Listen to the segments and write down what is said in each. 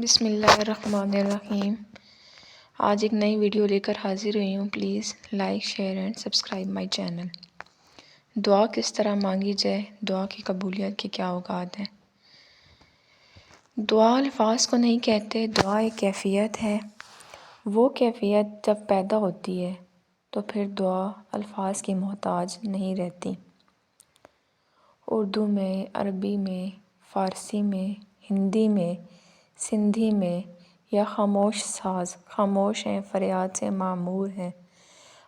بسم اللہ الرحمن الرحیم۔ آج ایک نئی ویڈیو لے کر حاضر ہوئی ہوں۔ Please like, share and subscribe my channel. دعا کس طرح مانگی جائے، دعا کی قبولیت کے کیا اوقات ہیں؟ دعا الفاظ کو نہیں کہتے، دعا ایک کیفیت ہے۔ وہ کیفیت جب پیدا ہوتی ہے تو پھر دعا الفاظ کی محتاج نہیں رہتی۔ اردو میں، عربی میں، فارسی میں، ہندی میں، سندھی میں یا خاموش ساز، خاموش ہیں، فریاد سے معمور ہیں۔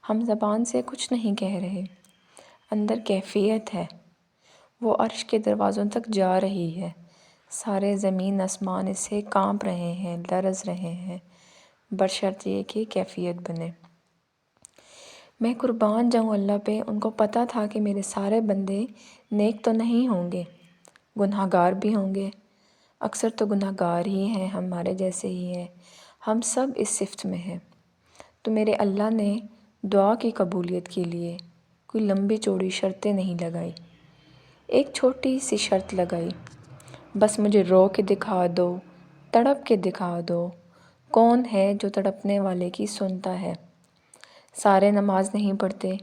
ہم زبان سے کچھ نہیں کہہ رہے، اندر کیفیت ہے، وہ عرش کے دروازوں تک جا رہی ہے۔ سارے زمین آسمان اس سے کانپ رہے ہیں، لرز رہے ہیں، بشرط یہ کہ کیفیت بنے۔ میں قربان جاؤں اللہ پہ، ان کو پتہ تھا کہ میرے سارے بندے نیک تو نہیں ہوں گے، گناہ گار بھی ہوں گے۔ اکثر تو گناہ گار ہی ہیں، ہمارے جیسے ہی ہیں، ہم سب اس صفت میں ہیں۔ تو میرے اللہ نے دعا کی قبولیت کے لیے کوئی لمبی چوڑی شرطیں نہیں لگائی، ایک چھوٹی سی شرط لگائی، بس مجھے رو کے دکھا دو، تڑپ کے دکھا دو، کون ہے جو تڑپنے والے کی سنتا ہے۔ سارے نماز نہیں پڑھتے،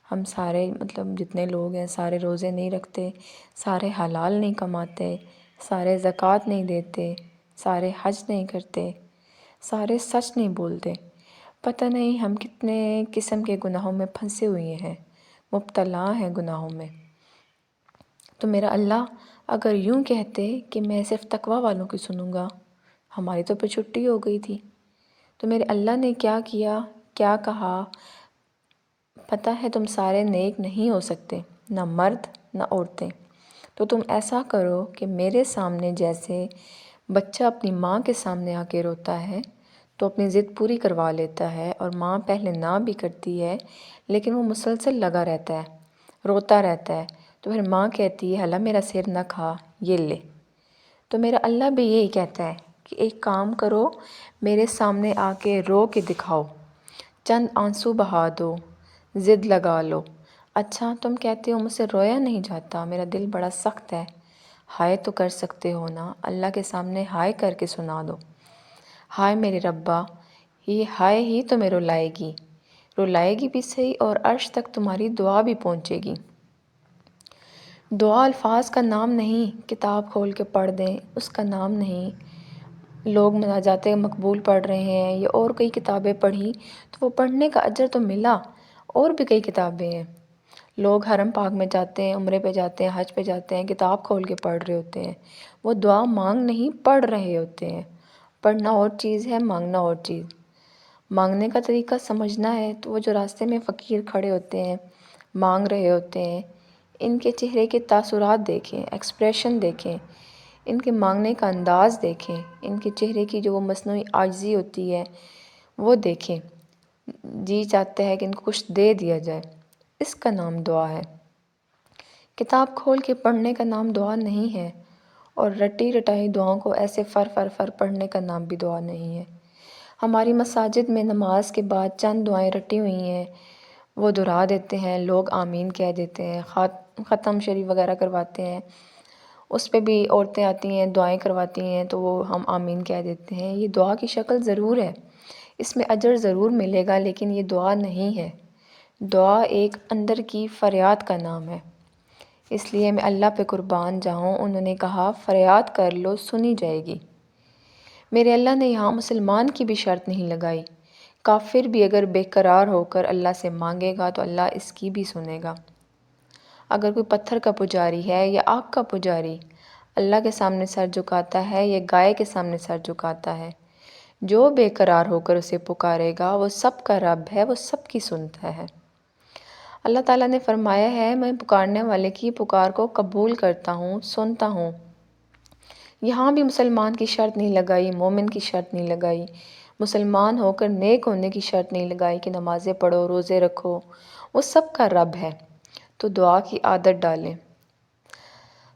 ہم سارے جتنے لوگ ہیں سارے روزے نہیں رکھتے، سارے حلال نہیں کماتے، سارے زکوٰۃ نہیں دیتے، سارے حج نہیں کرتے، سارے سچ نہیں بولتے۔ پتہ نہیں ہم کتنے قسم کے گناہوں میں پھنسے ہوئے ہیں، مبتلا ہیں گناہوں میں۔ تو میرا اللہ اگر یوں کہتے کہ میں صرف تقویٰ والوں کی سنوں گا، ہماری تو پھر چھٹی ہو گئی تھی۔ تو میرے اللہ نے کیا کیا، کیا کہا، پتہ ہے تم سارے نیک نہیں ہو سکتے، نہ مرد نہ عورتیں۔ تو تم ایسا کرو کہ میرے سامنے جیسے بچہ اپنی ماں کے سامنے آ کے روتا ہے تو اپنی ضد پوری کروا لیتا ہے، اور ماں پہلے نہ بھی کرتی ہے لیکن وہ مسلسل لگا رہتا ہے، روتا رہتا ہے، تو پھر ماں کہتی ہے اللہ میرا سر نہ کھا، یہ لے۔ تو میرا اللہ بھی یہی کہتا ہے کہ ایک کام کرو، میرے سامنے آ کے رو کے دکھاؤ، چند آنسو بہا دو، ضد لگا لو۔ اچھا تم کہتے ہو مجھ سے رویا نہیں جاتا، میرا دل بڑا سخت ہے، ہائے تو کر سکتے ہو نا، اللہ کے سامنے ہائے کر کے سنا دو، ہائے میرے ربا، یہ ہائے ہی تمہیں رلائے گی بھی صحیح، اور عرش تک تمہاری دعا بھی پہنچے گی۔ دعا الفاظ کا نام نہیں، کتاب کھول کے پڑھ دیں اس کا نام نہیں۔ لوگ مناجات مقبول پڑھ رہے ہیں یا اور کئی کتابیں پڑھی تو وہ پڑھنے کا اجر تو ملا، اور بھی کئی کتابیں ہیں۔ لوگ حرم پاک میں جاتے ہیں، عمرے پہ جاتے ہیں، حج پہ جاتے ہیں، کتاب کھول کے پڑھ رہے ہوتے ہیں، وہ دعا مانگ نہیں پڑھ رہے ہوتے ہیں۔ پڑھنا اور چیز ہے، مانگنا اور چیز۔ مانگنے کا طریقہ سمجھنا ہے تو وہ جو راستے میں فقیر کھڑے ہوتے ہیں، مانگ رہے ہوتے ہیں، ان کے چہرے کے تاثرات دیکھیں، ایکسپریشن دیکھیں، ان کے مانگنے کا انداز دیکھیں، ان کے چہرے کی جو وہ مصنوعی عاجزی ہوتی ہے وہ دیکھیں، جی چاہتا ہے کہ ان کو کچھ دے دیا جائے، اس کا نام دعا ہے۔ کتاب کھول کے پڑھنے کا نام دعا نہیں ہے، اور رٹی رٹائی دعاؤں کو ایسے فر پڑھنے کا نام بھی دعا نہیں ہے۔ ہماری مساجد میں نماز کے بعد چند دعائیں رٹی ہوئی ہیں، وہ دہرا دیتے ہیں، لوگ آمین کہہ دیتے ہیں، ختم شریف وغیرہ کرواتے ہیں، اس پہ بھی عورتیں آتی ہیں دعائیں کرواتی ہیں تو وہ ہم آمین کہہ دیتے ہیں۔ یہ دعا کی شکل ضرور ہے، اس میں اجر ضرور ملے گا، لیکن یہ دعا نہیں ہے۔ دعا ایک اندر کی فریاد کا نام ہے۔ اس لیے میں اللہ پہ قربان جاؤں، انہوں نے کہا فریاد کر لو سنی جائے گی۔ میرے اللہ نے یہاں مسلمان کی بھی شرط نہیں لگائی، کافر بھی اگر بے قرار ہو کر اللہ سے مانگے گا تو اللہ اس کی بھی سنے گا۔ اگر کوئی پتھر کا پجاری ہے یا آگ کا پجاری اللہ کے سامنے سر جھکاتا ہے یا گائے کے سامنے سر جھکاتا ہے، جو بے قرار ہو کر اسے پکارے گا وہ سب کا رب ہے، وہ سب کی سنتا ہے۔ اللہ تعالیٰ نے فرمایا ہے میں پکارنے والے کی پکار کو قبول کرتا ہوں، سنتا ہوں۔ یہاں بھی مسلمان کی شرط نہیں لگائی، مومن کی شرط نہیں لگائی، مسلمان ہو کر نیک ہونے کی شرط نہیں لگائی کہ نمازیں پڑھو، روزے رکھو، وہ سب کا رب ہے۔ تو دعا کی عادت ڈالیں۔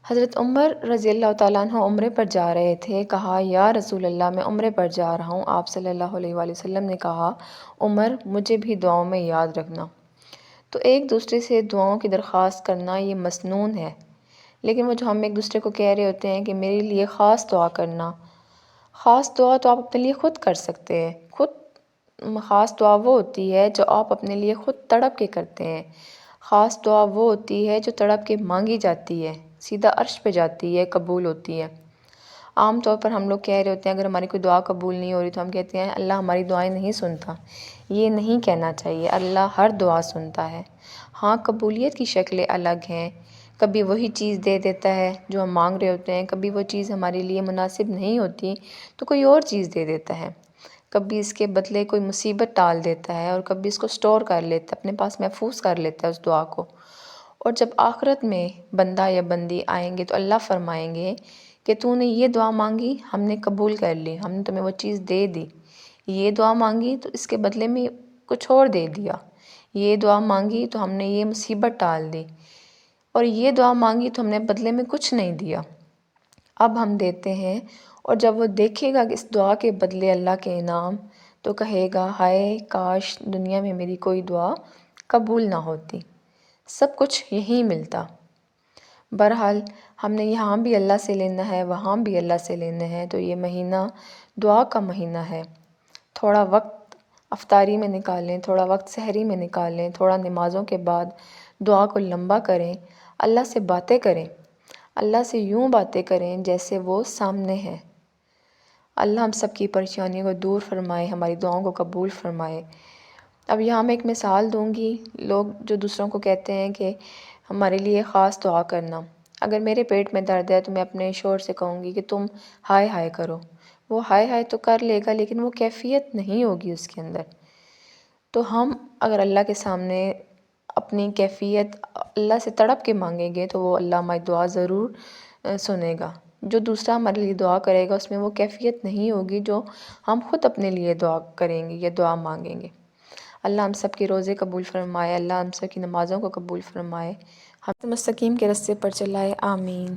حضرت عمر رضی اللہ تعالیٰ عنہ عمرے پر جا رہے تھے، کہا یا رسول اللہ میں عمرے پر جا رہا ہوں۔ آپ صلی اللہ علیہ وآلہ وسلم نے کہا عمر مجھے بھی دعاؤں میں یاد رکھنا۔ تو ایک دوسرے سے دعاؤں کی درخواست کرنا یہ مسنون ہے، لیکن وہ جو ہم ایک دوسرے کو کہہ رہے ہوتے ہیں کہ میرے لیے خاص دعا کرنا، خاص دعا تو آپ اپنے لیے خود کر سکتے ہیں، خاص دعا وہ ہوتی ہے جو آپ اپنے لیے خود تڑپ کے کرتے ہیں۔ خاص دعا وہ ہوتی ہے جو تڑپ کے مانگی جاتی ہے، سیدھا عرش پہ جاتی ہے، قبول ہوتی ہے۔ عام طور پر ہم لوگ کہہ رہے ہوتے ہیں اگر ہماری کوئی دعا قبول نہیں ہو رہی تو ہم کہتے ہیں اللہ ہماری دعائیں نہیں سنتا۔ یہ نہیں کہنا چاہیے، اللہ ہر دعا سنتا ہے۔ ہاں، قبولیت کی شکلیں الگ ہیں، کبھی وہی چیز دے دیتا ہے جو ہم مانگ رہے ہوتے ہیں، کبھی وہ چیز ہمارے لیے مناسب نہیں ہوتی تو کوئی اور چیز دے دیتا ہے، کبھی اس کے بدلے کوئی مصیبت ٹال دیتا ہے، اور کبھی اس کو سٹور کر لیتا ہے، اپنے پاس محفوظ کر لیتا ہے اس دعا کو۔ اور جب آخرت میں بندہ یا بندی آئیں گے تو اللہ فرمائیں گے کہ تو نے یہ دعا مانگی، ہم نے قبول کر لی، ہم نے تمہیں وہ چیز دے دی۔ یہ دعا مانگی تو اس کے بدلے میں کچھ اور دے دیا۔ یہ دعا مانگی تو ہم نے یہ مصیبت ٹال دی، اور یہ دعا مانگی تو ہم نے بدلے میں کچھ نہیں دیا۔ اب ہم دیتے ہیں، اور جب وہ دیکھے گا کہ اس دعا کے بدلے اللہ کے انعام، تو کہے گا ہائے کاش دنیا میں میری کوئی دعا قبول نہ ہوتی، سب کچھ یہیں ملتا۔ بہرحال ہم نے یہاں بھی اللہ سے لینا ہے، وہاں بھی اللہ سے لینا ہے، تو یہ مہینہ دعا کا مہینہ ہے۔ تھوڑا وقت افطاری میں نکالیں، تھوڑا وقت سحری میں نکالیں، تھوڑا نمازوں کے بعد دعا کو لمبا کریں، اللہ سے باتیں کریں، اللہ سے یوں باتیں کریں جیسے وہ سامنے ہے۔ اللہ ہم سب کی پریشانیوں کو دور فرمائے، ہماری دعاؤں کو قبول فرمائے۔ اب یہاں میں ایک مثال دوں گی، لوگ جو دوسروں کو کہتے ہیں کہ ہمارے لیے خاص دعا کرنا۔ اگر میرے پیٹ میں درد ہے تو میں اپنے شوہر سے کہوں گی کہ تم ہائے ہائے کرو، وہ ہائے ہائے تو کر لے گا لیکن وہ کیفیت نہیں ہوگی اس کے اندر۔ تو ہم اگر اللہ کے سامنے اپنی کیفیت اللہ سے تڑپ کے مانگیں گے تو وہ اللہ ہماری دعا ضرور سنے گا۔ جو دوسرا ہمارے لیے دعا کرے گا اس میں وہ کیفیت نہیں ہوگی جو ہم خود اپنے لیے دعا کریں گے یا دعا مانگیں گے۔ اللہ ہم سب کے روزے قبول فرمائے، اللہ ہم سب کی نمازوں کو قبول فرمائے، ہم مستقیم کے رستے پر چلائے، آمین۔